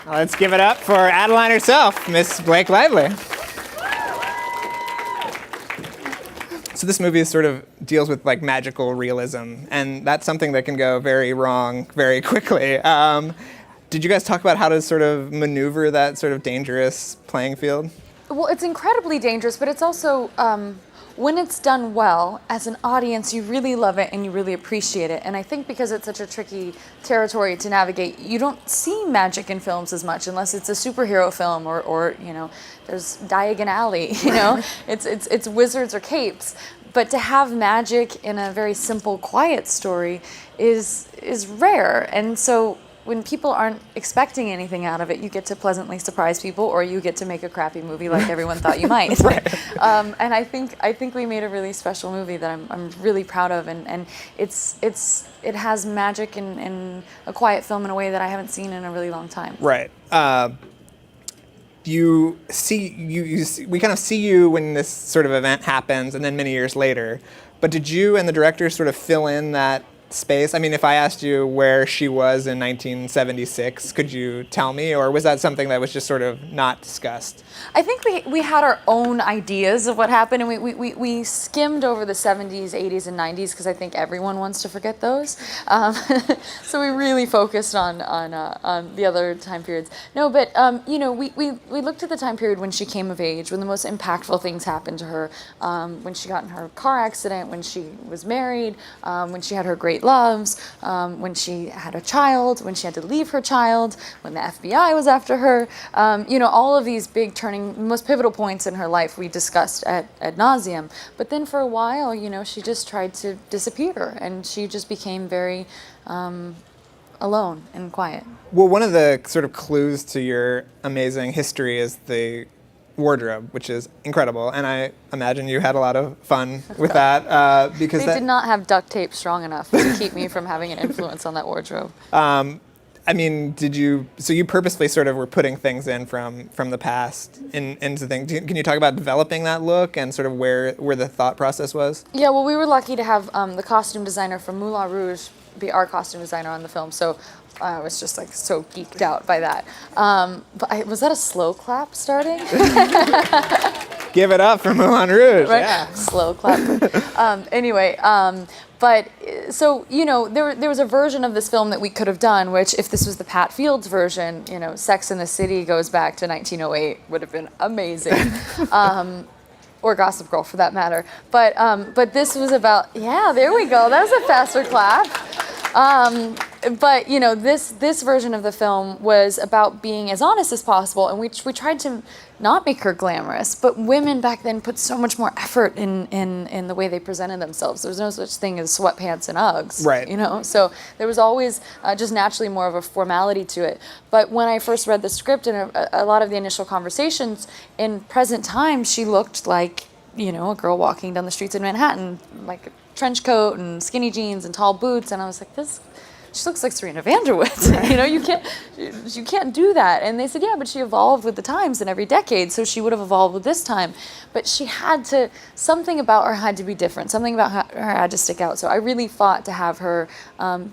Let's give it up for Adaline herself, Miss Blake Lively. So this movie sort of deals with like magical realism, and that's something that can go very wrong very quickly. Did you guys talk about how to sort of maneuver that sort of dangerous playing field? Well, it's incredibly dangerous, but it's also, when it's done well, as an audience, you really love it and you really appreciate it. And I think because it's such a tricky territory to navigate, you don't see magic in films as much unless it's a superhero film or you know, there's Diagon Alley, you know, it's wizards or capes. But to have magic in a very simple, quiet story is rare. And so when people aren't expecting anything out of it, you get to pleasantly surprise people, or you get to make a crappy movie like everyone thought you might. Right. And I think we made a really special movie that I'm really proud of, and it has magic in a quiet film in a way that I haven't seen in a really long time. Right. We kind of see you when this sort of event happens, and then many years later. But did you and the director sort of fill in that space? I mean, if I asked you where she was in 1976, could you tell me, or was that something that was just sort of not discussed? I think we had our own ideas of what happened, and we skimmed over the 70s, 80s, and 90s because I think everyone wants to forget those. So we really focused on the other time periods. No, but you know, we looked at the time period when she came of age, when the most impactful things happened to her, when she got in her car accident, when she was married, when she had her great loves, when she had a child, when she had to leave her child, when the FBI was after her. You know, all of these big most pivotal points in her life we discussed at nauseum. But then for a while, you know, she just tried to disappear, and she just became very alone and quiet. Well, one of the sort of clues to your amazing history is the wardrobe, which is incredible, and I imagine you had a lot of fun with that because they did not have duct tape strong enough to keep me from having an influence on that wardrobe. I mean, so you purposely sort of were putting things in from the past into things. Can you talk about developing that look and sort of where the thought process was? Yeah, well, we were lucky to have the costume designer from Moulin Rouge be our costume designer on the film, so I was just like so geeked out by that. But was that a slow clap starting? Give it up for Moulin Rouge, right? Yeah. Slow clap. Anyway, but so, you know, there was a version of this film that we could have done, which if this was the Pat Fields version, you know, Sex and the City goes back to 1908, would have been amazing. Or Gossip Girl for that matter. But this was about, yeah, there we go. That was a faster clap. But you know, this version of the film was about being as honest as possible, and we tried to not make her glamorous, but women back then put so much more effort in the way they presented themselves. There was no such thing as sweatpants and Uggs, right? You know, so there was always just naturally more of a formality to it. But when I first read the script and a lot of the initial conversations, in present time, she looked like, you know, a girl walking down the streets in Manhattan, like a trench coat and skinny jeans and tall boots, and I was like, she looks like Serena Vanderwood. You know, you can't do that. And they said, yeah, but she evolved with the times in every decade, so she would have evolved with this time. But something about her had to be different. Something about her had to stick out. So I really fought to have her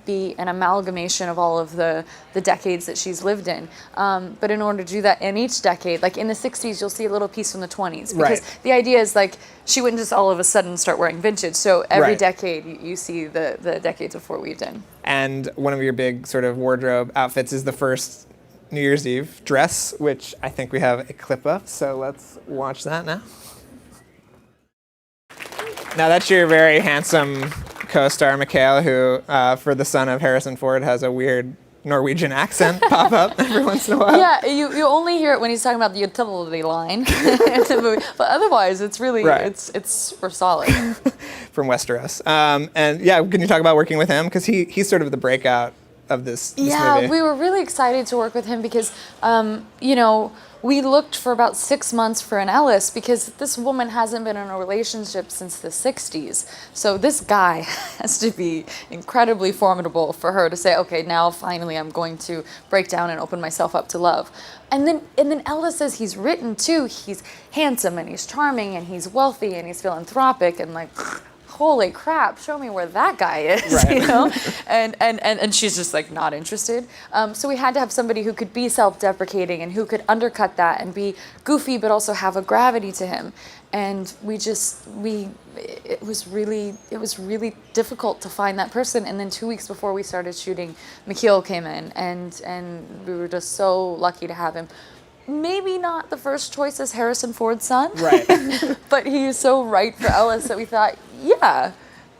be an amalgamation of all of the decades that she's lived in. But in order to do that in each decade, like in the 60s, you'll see a little piece from the 20s. Because the idea is like, she wouldn't just all of a sudden start wearing vintage. So every decade, you see the decades before weaved in. And one of your big sort of wardrobe outfits is the first New Year's Eve dress, which I think we have a clip of. So let's watch that now. Now that's your very handsome co-star, Mikhail, who, for the son of Harrison Ford, has a weird Norwegian accent pop up every once in a while. Yeah, you only hear it when he's talking about the utility line in the movie, but otherwise it's really it's super solid. From Westeros, and yeah, can you talk about working with him, because he's sort of the breakout of this movie? Yeah, we were really excited to work with him because you know, we looked for about 6 months for an Ellis because this woman hasn't been in a relationship since the 60s. So this guy has to be incredibly formidable for her to say, okay, now finally I'm going to break down and open myself up to love. And then Ellis says he's written too. He's handsome and he's charming and he's wealthy and he's philanthropic and like, holy crap, show me where that guy is, Right. you know? And she's just like not interested. So we had to have somebody who could be self-deprecating and who could undercut that and be goofy, but also have a gravity to him. And it was really difficult to find that person. And then 2 weeks before we started shooting, McKeel came in, and we were just so lucky to have him. Maybe not the first choice as Harrison Ford's son, Right. but he is so right for Ellis that we thought, yeah,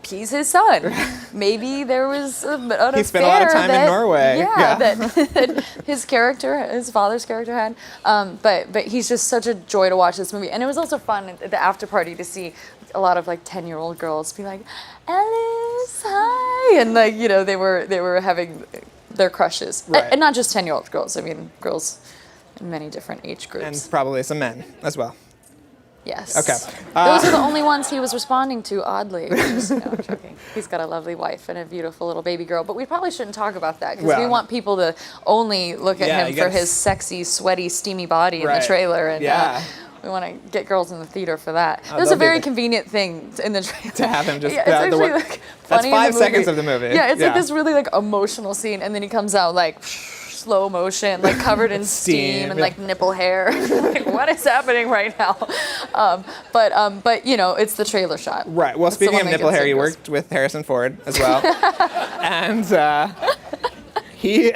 he's his son. Maybe there was an affair. He spent a lot of time in Norway. Yeah, that his father's character had. But he's just such a joy to watch this movie. And it was also fun at the after party to see a lot of like 10-year-old girls be like, Ellis, hi, and like, you know, they were having their crushes, Right. and not just 10-year-old girls. I mean, girls in many different age groups. And probably some men as well. Yes. Okay. Those are the only ones he was responding to, oddly. Just, no, I'm joking. He's got a lovely wife and a beautiful little baby girl. But we probably shouldn't talk about that because we want people to only look at him for his sexy, sweaty, steamy body in the trailer. And we want to get girls in the theater for that. It was a very convenient thing in the trailer. To have him just... it's actually like funny. That's 5 seconds of the movie. Yeah, it's like this really like emotional scene. And then he comes out like... slow motion, like covered in steam and like nipple hair. Like, what is happening right now? But you know, it's the trailer shot. Right. Well, speaking of nipple hair, you worked with Harrison Ford as well, and he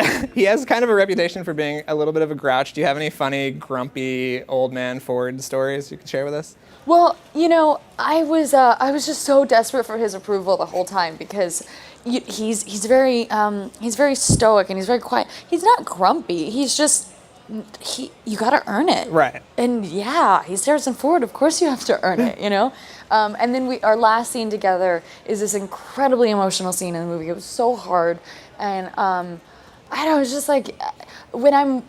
has kind of a reputation for being a little bit of a grouch. Do you have any funny, grumpy old man Ford stories you can share with us? Well, you know, I was just so desperate for his approval the whole time because. He's very stoic and he's very quiet. He's not grumpy. He's just you got to earn it. Right. And yeah, he's Harrison Ford. Of course you have to earn it, you know? And then our last scene together is this incredibly emotional scene in the movie. It was so hard. And I don't know, it's just like when I'm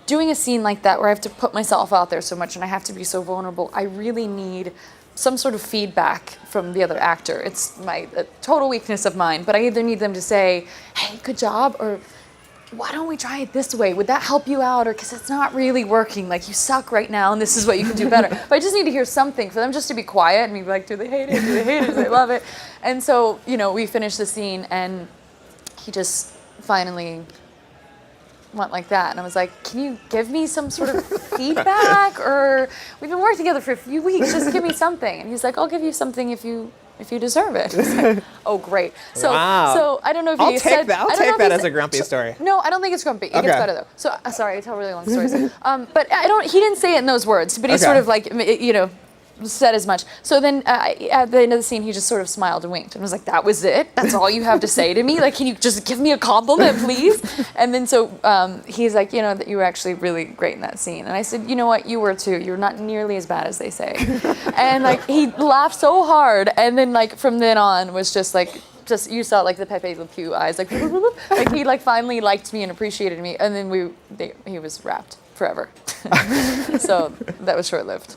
doing a scene like that where I have to put myself out there so much and I have to be so vulnerable, I really need some sort of feedback from the other actor. It's a total weakness of mine, but I either need them to say, hey, good job, or why don't we try it this way? Would that help you out? Or because it's not really working, like you suck right now and this is what you can do better. But I just need to hear something for them just to be quiet and be like, do they hate it? Do they hate it? Do they love it? And so, you know, we finished the scene and he just finally went like that, and I was like, can you give me some sort of feedback? Or we've been working together for a few weeks, just give me something. And he's like, I'll give you something if you deserve it. I was like, oh, great. So I don't know if he said that. I'll take that as a grumpy story. No, I don't think it's grumpy. It gets better though. So sorry, I tell really long stories. But he didn't say it in those words, but he sort of like, you know, said as much. So then at the end of the scene, he just sort of smiled and winked and was like, that was it? That's all you have to say to me? Like, can you just give me a compliment, please? And then so he's like, you know, that you were actually really great in that scene. And I said, you know what? You were too. You're not nearly as bad as they say. And like, he laughed so hard. And then like, from then on was just like, you saw like the Pepe Le Pew eyes, like, like he like finally liked me and appreciated me. And then he was wrapped forever. So that was short-lived.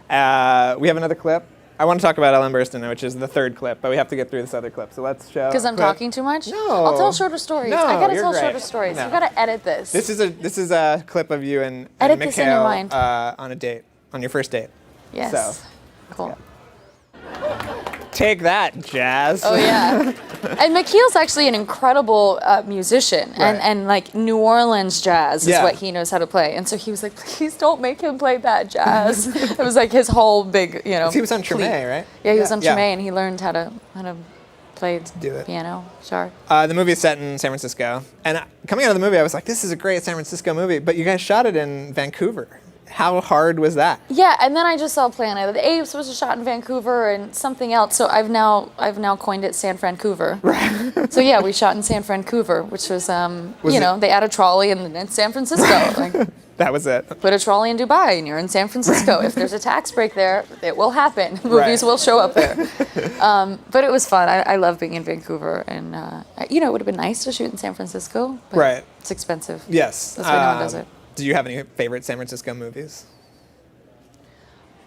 We have another clip. I want to talk about Ellen Burstyn, which is the third clip, but we have to get through this other clip. So let's show. Because I'm talking too much? No. I'll tell shorter stories. No, I gotta you're tell great. shorter stories. No. You gotta edit this. This is a clip of you and Edit this in your mind. on a date, on your first date. Yes. So, cool. Take that, Jazz. Oh yeah. And McKeel's actually an incredible musician, and like New Orleans jazz is what he knows how to play. And so he was like, please don't make him play that jazz. It was like his whole big, you know. He was on Treme, right? Yeah, he was on Treme, and he learned how to play the piano. Sure. The movie is set in San Francisco, and coming out of the movie, I was like, this is a great San Francisco movie. But you guys shot it in Vancouver. How hard was that? Yeah, and then I just saw Planet of the Apes was shot in Vancouver and something else. So I've now coined it San Francouver. Right. So yeah, we shot in San Francouver, which was they add a trolley in San Francisco. Like, that was it. Put a trolley in Dubai and you're in San Francisco. If there's a tax break there, it will happen. Movies will show up there. But it was fun. I love being in Vancouver, and it would have been nice to shoot in San Francisco. But it's expensive. Yes. That's why no one does it. Do you have any favorite San Francisco movies?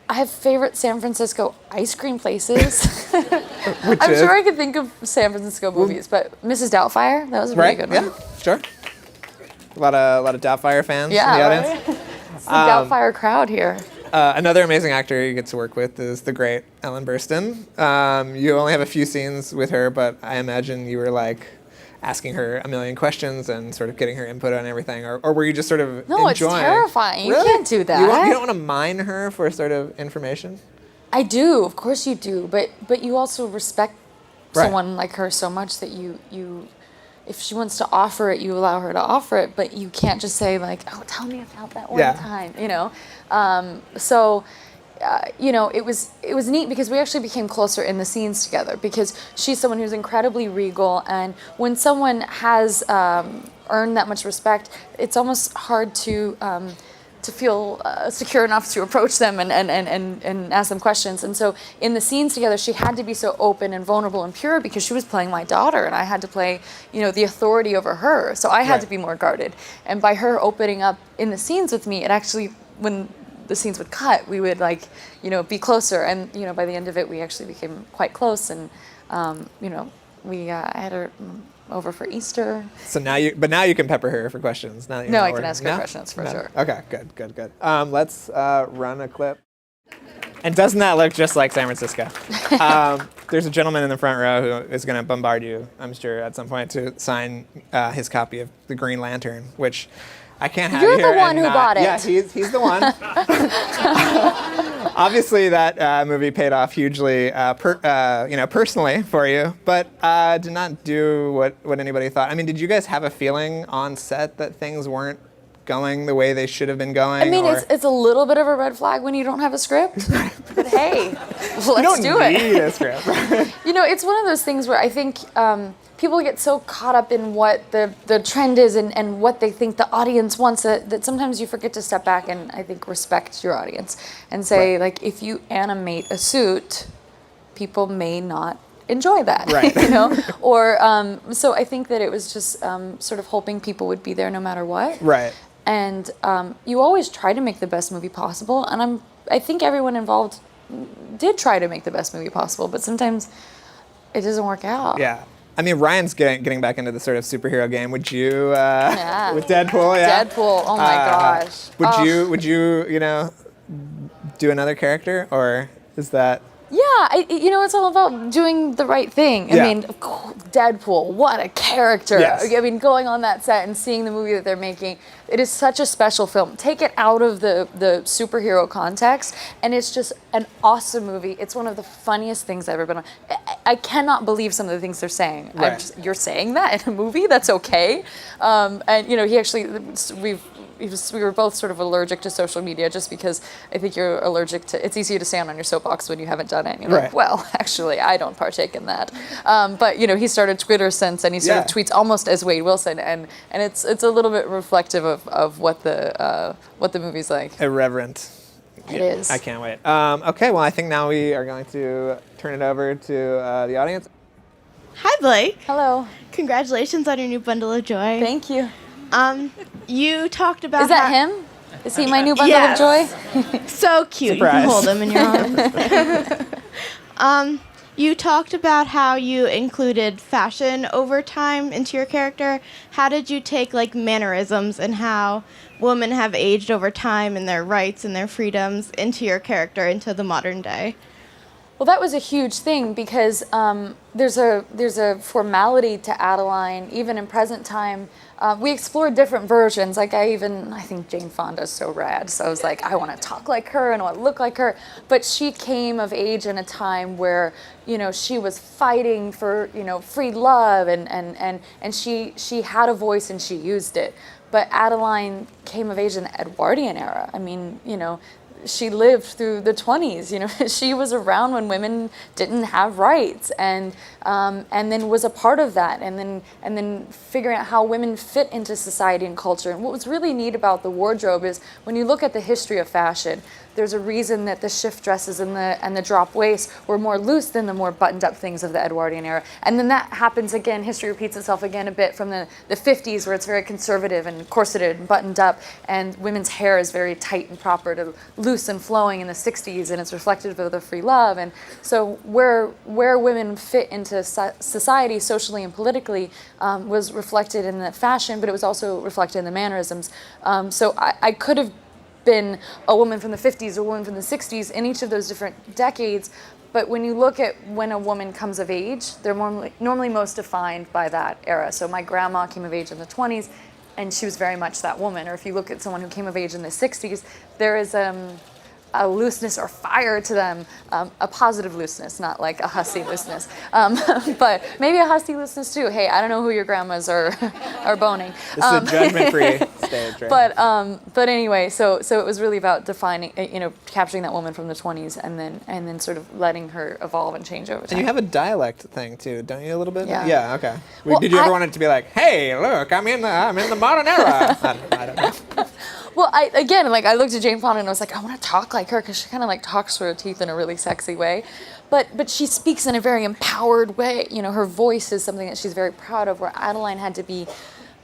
I have favorite San Francisco ice cream places. I'm sure I could think of San Francisco movies, but Mrs. Doubtfire, that was a really good one. Yeah, sure. A lot of Doubtfire fans in the audience. It's the Doubtfire crowd here. Another amazing actor you get to work with is the great Ellen Burstyn. You only have a few scenes with her, but I imagine you were like asking her a million questions and sort of getting her input on everything, or were you just sort of No, enjoying? it's terrifying. You Really? can't do that. You don't want to mine her for sort of information? I do, of course you do, but you also respect Right. someone like her so much that you if she wants to offer it, you allow her to offer it, but you can't just say like, oh, tell me about that one time, you know. It was neat because we actually became closer in the scenes together because she's someone who's incredibly regal, and when someone has earned that much respect, it's almost hard to feel secure enough to approach them and ask them questions. And so in the scenes together, she had to be so open and vulnerable and pure because she was playing my daughter and I had to play, the authority over her. So I had to be more guarded. And by her opening up in the scenes with me, it actually, when the scenes would cut, we would be closer. And, by the end of it, we actually became quite close. And, I had her over for Easter. So now you can pepper her for questions. Now that I can ask her questions for sure. Okay, good. Let's run a clip. And doesn't that look just like San Francisco? There's a gentleman in the front row who is going to bombard you, I'm sure, at some point to sign his copy of The Green Lantern, which I can't have You're here. the one who bought it. Yeah, he's the one. Obviously, that movie paid off hugely, personally for you, but did not do what anybody thought. I mean, did you guys have a feeling on set that things weren't going the way they should have been going? I mean, it's a little bit of a red flag when you don't have a script, but hey, let's do it. You don't need a script. It's one of those things where I think people get so caught up in what the trend is and what they think the audience wants that sometimes you forget to step back and I think respect your audience and say, Right. like, if you animate a suit, people may not enjoy that, Right. Or so I think that it was just sort of hoping people would be there no matter what. Right. And you always try to make the best movie possible, and I think everyone involved did try to make the best movie possible, but sometimes it doesn't work out. Yeah. I mean, Ryan's getting back into the sort of superhero game. Would you, with Deadpool, yeah? Deadpool, oh my gosh. Would you do another character, or is that? Yeah, it's all about doing the right thing. I Yeah. mean, Deadpool, what a character. Yes. I mean, going on that set and seeing the movie that they're making, it is such a special film. Take it out of the superhero context, and it's just an awesome movie. It's one of the funniest things I've ever been on. I cannot believe some of the things they're saying. Right. You're saying that in a movie? That's okay. And, he actually, we were both sort of allergic to social media just because I think you're allergic to, it's easy to stand on your soapbox when you haven't done it. And you're Right. like, well, actually, I don't partake in that. But, he started Twitter since, and he sort of tweets almost as Wade Wilson. And it's a little bit reflective of what the movie's like. Irreverent. It is. I can't wait. Okay, well, I think now we are going to turn it over to the audience. Hi, Blake. Hello. Congratulations on your new bundle of joy. Thank you. You talked about Is that him? Is he my new bundle Yes. of joy? So cute. Surprise. You can hold him in your arms. You talked about how you included fashion over time into your character. How did you take mannerisms and how women have aged over time and their rights and their freedoms into your character into the modern day? Well, that was a huge thing because there's a formality to Adaline, even in present time. We explored different versions. I think Jane Fonda's so rad. So I was like, I want to talk like her and I want to look like her. But she came of age in a time where, she was fighting for, free love and she had a voice and she used it. But Adaline came of age in the Edwardian era. I mean, she lived through the 20s. She was around when women didn't have rights, and then was a part of that, and then figuring out how women fit into society and culture. And what was really neat about the wardrobe is when you look at the history of fashion, there's a reason that the shift dresses and the drop waists were more loose than the more buttoned up things of the Edwardian era. And then that happens again, history repeats itself again a bit from the 50s, where it's very conservative and corseted and buttoned up, and women's hair is very tight and proper to loose and flowing in the 60s, and it's reflective of the free love. And so where women fit into society socially and politically was reflected in the fashion, but it was also reflected in the mannerisms. So I could have been a woman from the 50s or a woman from the 60s in each of those different decades. But when you look at when a woman comes of age, they're normally most defined by that era. So my grandma came of age in the 20s, and she was very much that woman. Or if you look at someone who came of age in the 60s, there is a looseness or fire to them, a positive looseness, not like a hussy looseness, but maybe a hussy looseness too. Hey, I don't know who your grandmas are boning. This is a judgment-free stage, right? But anyway, so it was really about defining, capturing that woman from the 20s and then sort of letting her evolve and change over time. And you have a dialect thing too, don't you? A little bit. Yeah. Yeah. Okay. Well, Did you ever want it to be like, "Hey, look, I'm in the modern era"? I don't know. Well, I looked at Jane Fonda and I was like, I want to talk like her because she kind of like talks through her teeth in a really sexy way, but she speaks in a very empowered way. Her voice is something that she's very proud of. Where Adaline had to be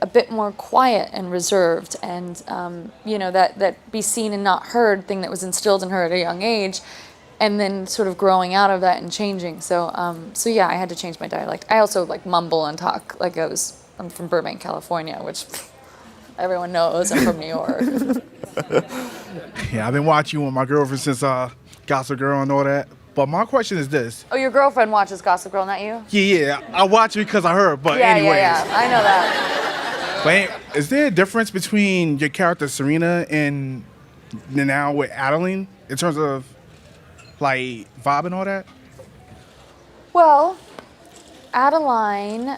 a bit more quiet and reserved, and that be seen and not heard thing that was instilled in her at a young age, and then sort of growing out of that and changing. So yeah, I had to change my dialect. I also like mumble and talk like I'm from Burbank, California, which. Everyone knows I'm from New York. Yeah, I've been watching you with my girlfriend since Gossip Girl and all that. But my question is this. Oh, your girlfriend watches Gossip Girl, not you? Yeah, I watch it because I heard. But yeah, anyways. Yeah, I know that. But is there a difference between your character Serena and now with Adaline in terms of like vibe and all that? Well, Adaline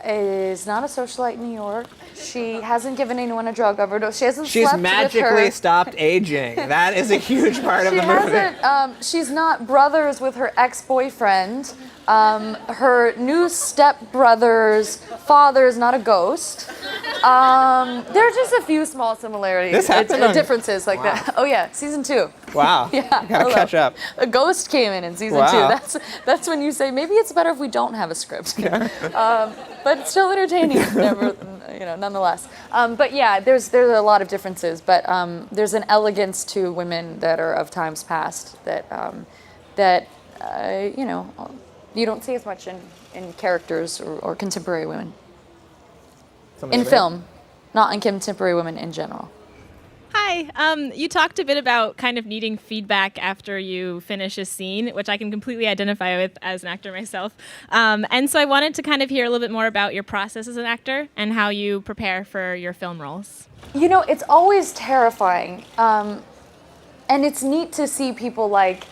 is not a socialite in New York. She hasn't given anyone a drug overdose. She hasn't She's slept with her. magically stopped aging. That is a huge part of the movie. She's not brothers with her ex-boyfriend. Her new stepbrother's father is not a ghost. There are just a few small similarities. This happened differences like that. Oh yeah, season 2. Wow. Yeah, Gotta catch up. A ghost came in season 2. That's when you say maybe it's better if we don't have a script. But it's still entertaining, nonetheless. But yeah, there's a lot of differences. But there's an elegance to women that are of times past that you don't see as much in characters or contemporary women. In film, not in contemporary women in general. Hi. You talked a bit about kind of needing feedback after you finish a scene, which I can completely identify with as an actor myself. And so I wanted to kind of hear a little bit more about your process as an actor and how you prepare for your film roles. It's always terrifying. And it's neat to see people like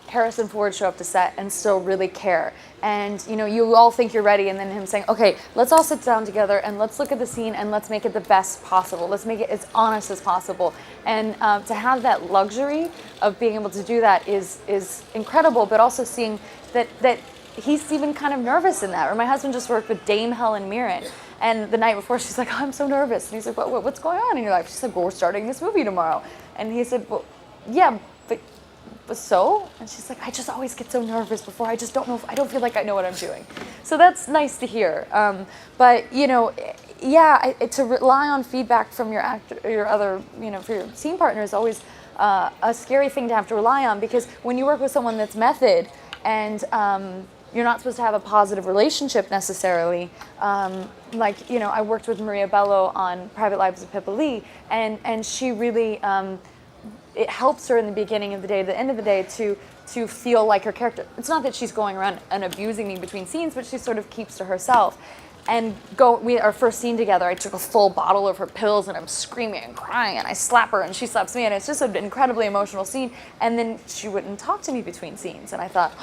Harrison Ford show up to set and still really care. And you all think you're ready, and then him saying, okay, let's all sit down together and let's look at the scene and let's make it the best possible. Let's make it as honest as possible. And to have that luxury of being able to do that is incredible, but also seeing that he's even kind of nervous in that. Or my husband just worked with Dame Helen Mirren, and the night before she's like, oh, I'm so nervous. And he's like, what's going on in your life? She's like, well, we're starting this movie tomorrow. And he said, well, yeah, but so? And she's like, I just always get so nervous before. I just don't know. I don't feel like I know what I'm doing. So that's nice to hear. But to rely on feedback from your actor, your other, for your scene partner is always a scary thing to have to rely on, because when you work with someone that's method and you're not supposed to have a positive relationship necessarily. I worked with Maria Bello on Private Lives of Pippa Lee, and she really. It helps her in the beginning of the day, the end of the day, to feel like her character. It's not that she's going around and abusing me between scenes, but she sort of keeps to herself. And our first scene together, I took a full bottle of her pills and I'm screaming and crying and I slap her and she slaps me, and it's just an incredibly emotional scene. And then she wouldn't talk to me between scenes, and I thought,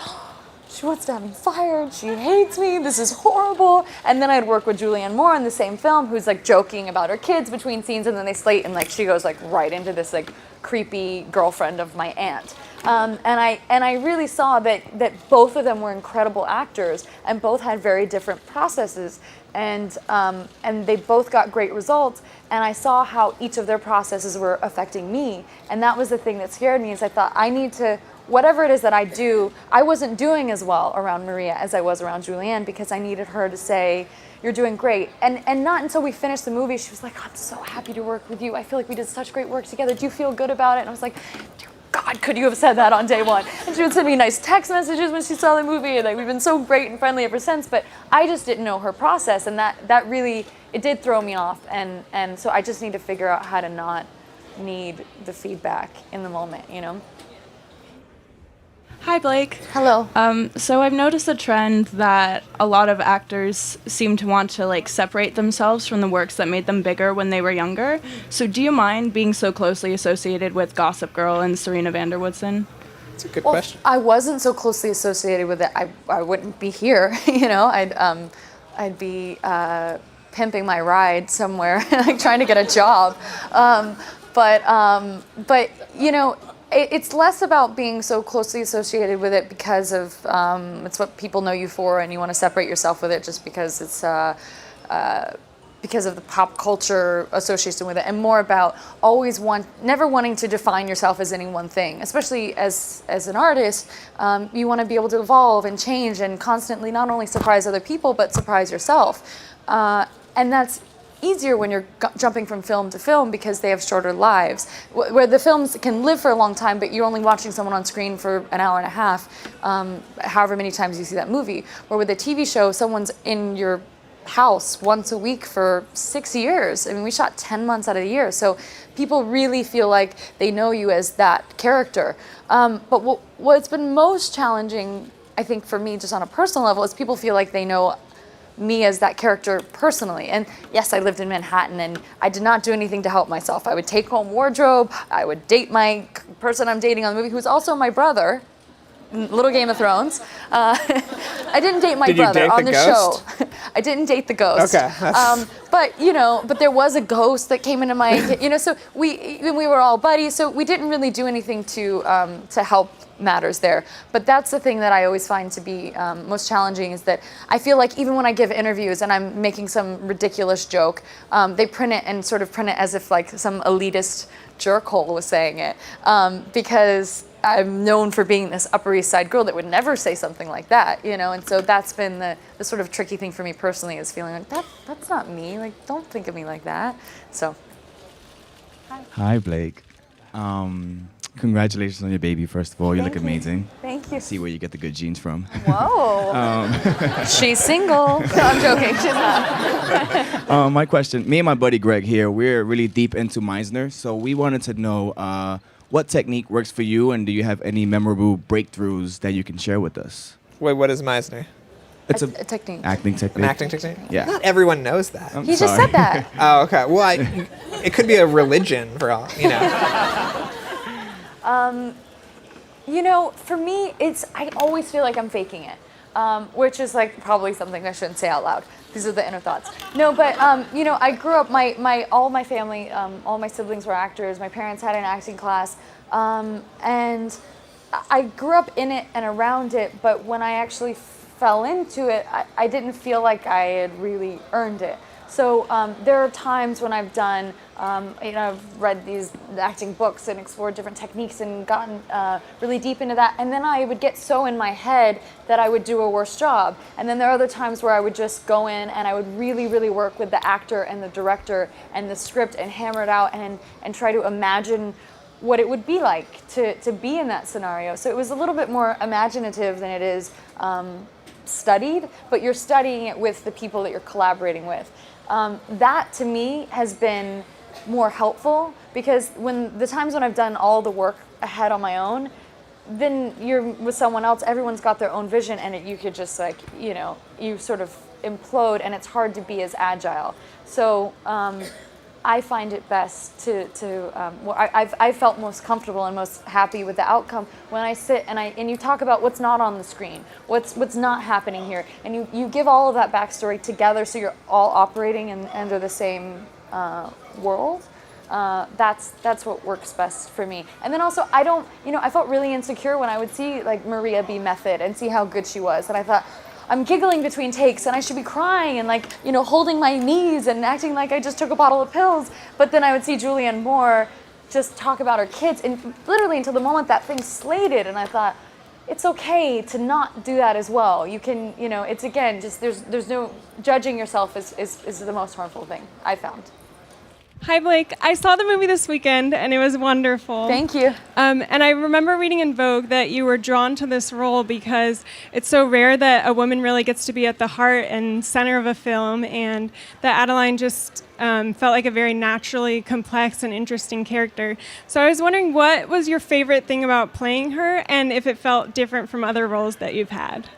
she wants to have me fired, she hates me, this is horrible. And then I'd work with Julianne Moore in the same film, who's like joking about her kids between scenes, and then they slate and she goes right into this creepy girlfriend of my aunt. And I really saw that both of them were incredible actors, and both had very different processes, and they both got great results. And I saw how each of their processes were affecting me, and that was the thing that scared me. Is I thought I need to. Whatever it is that I do, I wasn't doing as well around Maria as I was around Julianne, because I needed her to say, you're doing great. And not until we finished the movie, she was like, I'm so happy to work with you. I feel like we did such great work together. Do you feel good about it? And I was like, God, could you have said that on day one? And she would send me nice text messages when she saw the movie, and we've been so great and friendly ever since. But I just didn't know her process, and that really, it did throw me off. And so I just need to figure out how to not need the feedback in the moment, you know? Hi, Blake. Hello. So I've noticed a trend that a lot of actors seem to want to like separate themselves from the works that made them bigger when they were younger. So do you mind being so closely associated with Gossip Girl and Serena van der Woodsen? That's a good Well, question. I wasn't so closely associated with it. I wouldn't be here, you know. I'd be pimping my ride somewhere, like trying to get a job. But you know, it's less about being so closely associated with it because of it's what people know you for, and you want to separate yourself with it just because it's because of the pop culture association with it, and more about never wanting to define yourself as any one thing. Especially as an artist, you want to be able to evolve and change and constantly not only surprise other people but surprise yourself, and that's easier when you're jumping from film to film because they have shorter lives, where the films can live for a long time, but you're only watching someone on screen for an hour and a half, however many times you see that movie. Where with a TV show, someone's in your house once a week for 6 years. I mean, we shot 10 months out of the year, so people really feel like they know you as that character. But what's been most challenging, I think, for me, just on a personal level, is people feel like they know me as that character personally. And yes, I lived in Manhattan and I did not do anything to help myself. I would take home wardrobe, I would date my person I'm dating on the movie, who's also my brother, Little Game of Thrones. I didn't date my brother on the show. I didn't date the ghost. Okay. But you know, but there was a ghost that came into my, you know, so we were all buddies, so we didn't really do anything to help matters there. But that's the thing that I always find to be most challenging, is that I feel like even when I give interviews and I'm making some ridiculous joke, they print it and sort of print it as if like some elitist jerkhole was saying it, because I'm known for being this Upper East Side girl that would never say something like that, you know. And so that's been the sort of tricky thing for me personally, is feeling like that's not me, like don't think of me like that. So Hi, Blake. Congratulations on your baby, first of all. You look amazing. Thank you. See where you get the good genes from. Whoa. She's single. No, I'm joking. She's not. My question, me and my buddy Greg here, we're really deep into Meisner, so we wanted to know what technique works for you, and do you have any memorable breakthroughs that you can share with us? Wait, what is Meisner? It's A technique. acting technique. An acting technique? Yeah. Not everyone knows that. I'm He just sorry. said that. Oh, okay. Well, it could be a religion for all, you know. You know, for me, I always feel like I'm faking it, which is like probably something I shouldn't say out loud. These are the inner thoughts. No, but you know, I grew up. All my family, all my siblings were actors. My parents had an acting class, and I grew up in it and around it. But when I actually fell into it, I didn't feel like I had really earned it. So there are times when I've done, you know, I've read these acting books and explored different techniques and gotten really deep into that. And then I would get so in my head that I would do a worse job. And then there are other times where I would just go in and I would really, really work with the actor and the director and the script and hammer it out and try to imagine what it would be like to be in that scenario. So it was a little bit more imaginative than it is studied, but you're studying it with the people that you're collaborating with. That to me has been more helpful, because when the times when I've done all the work ahead on my own, then you're with someone else, everyone's got their own vision, and you could just like, you know, you sort of implode and it's hard to be as agile. So I find it best I've felt most comfortable and most happy with the outcome when I sit and you talk about what's not on the screen, what's not happening here, and you give all of that backstory together, so you're all operating under the same world. That's what works best for me. And then also, I felt really insecure when I would see like Maria be method and see how good she was, and I thought, I'm giggling between takes and I should be crying and like, you know, holding my knees and acting like I just took a bottle of pills. But then I would see Julianne Moore just talk about her kids, and literally until the moment that thing slated, and I thought, it's okay to not do that as well. You can, you know, it's again, just there's no, judging yourself is the most harmful thing I found. Hi, Blake. I saw the movie this weekend, and it was wonderful. Thank you. And I remember reading in Vogue that you were drawn to this role because it's so rare that a woman really gets to be at the heart and center of a film, and that Adaline just felt like a very naturally complex and interesting character. So I was wondering, what was your favorite thing about playing her, and if it felt different from other roles that you've had?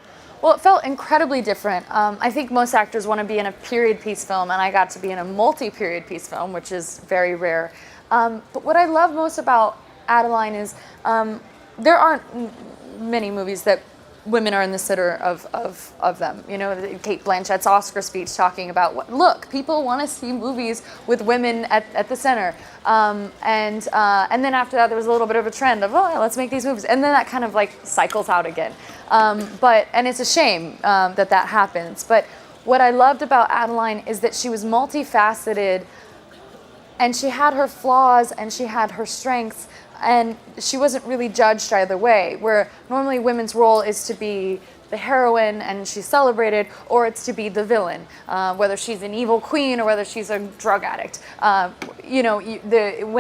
Well, it felt incredibly different. I think most actors want to be in a period piece film, and I got to be in a multi-period piece film, which is very rare. But what I love most about Adaline is there aren't many movies that women are in the center of them. You know, Kate Blanchett's Oscar speech talking about, look, people want to see movies with women at the center. And then after that, there was a little bit of a trend of, oh, let's make these movies. And then that kind of like cycles out again. And it's a shame that happens. But what I loved about Adaline is that she was multifaceted, and she had her flaws and she had her strengths, and she wasn't really judged either way, where normally women's role is to be the heroine and she's celebrated, or it's to be the villain, whether she's an evil queen or whether she's a drug addict. When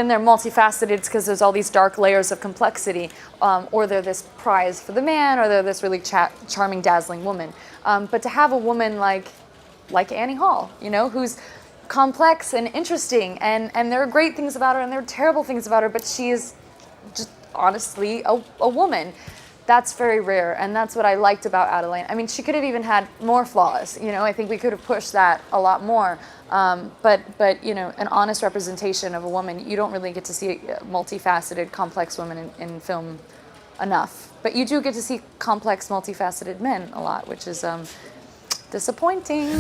they're multifaceted, it's because there's all these dark layers of complexity, or they're this prize for the man, or they're this really charming, dazzling woman. But to have a woman like Annie Hall, who's complex and interesting, and there are great things about her and there are terrible things about her, but she is just honestly a woman. That's very rare, and that's what I liked about Adaline. I mean, she could have even had more flaws. I think we could have pushed that a lot more. But an honest representation of a woman, you don't really get to see a multifaceted, complex women in film enough. But you do get to see complex, multifaceted men a lot, which is disappointing.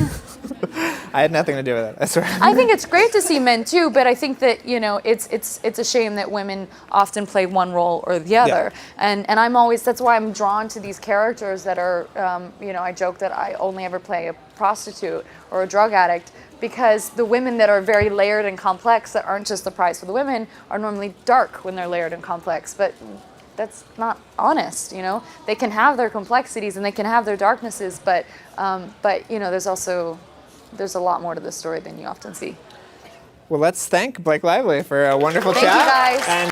I had nothing to do with it, I swear. I think it's great to see men too, but I think that it's a shame that women often play one role or the other. Yeah. And I'm always, that's why I'm drawn to these characters that are I joke that I only ever play a prostitute or a drug addict, because the women that are very layered and complex, that aren't just the prize for the women, are normally dark when they're layered and complex. But that's not honest, They can have their complexities and they can have their darknesses, but there's a lot more to this story than you often see. Well, let's thank Blake Lively for a wonderful chat. Thank you, guys. And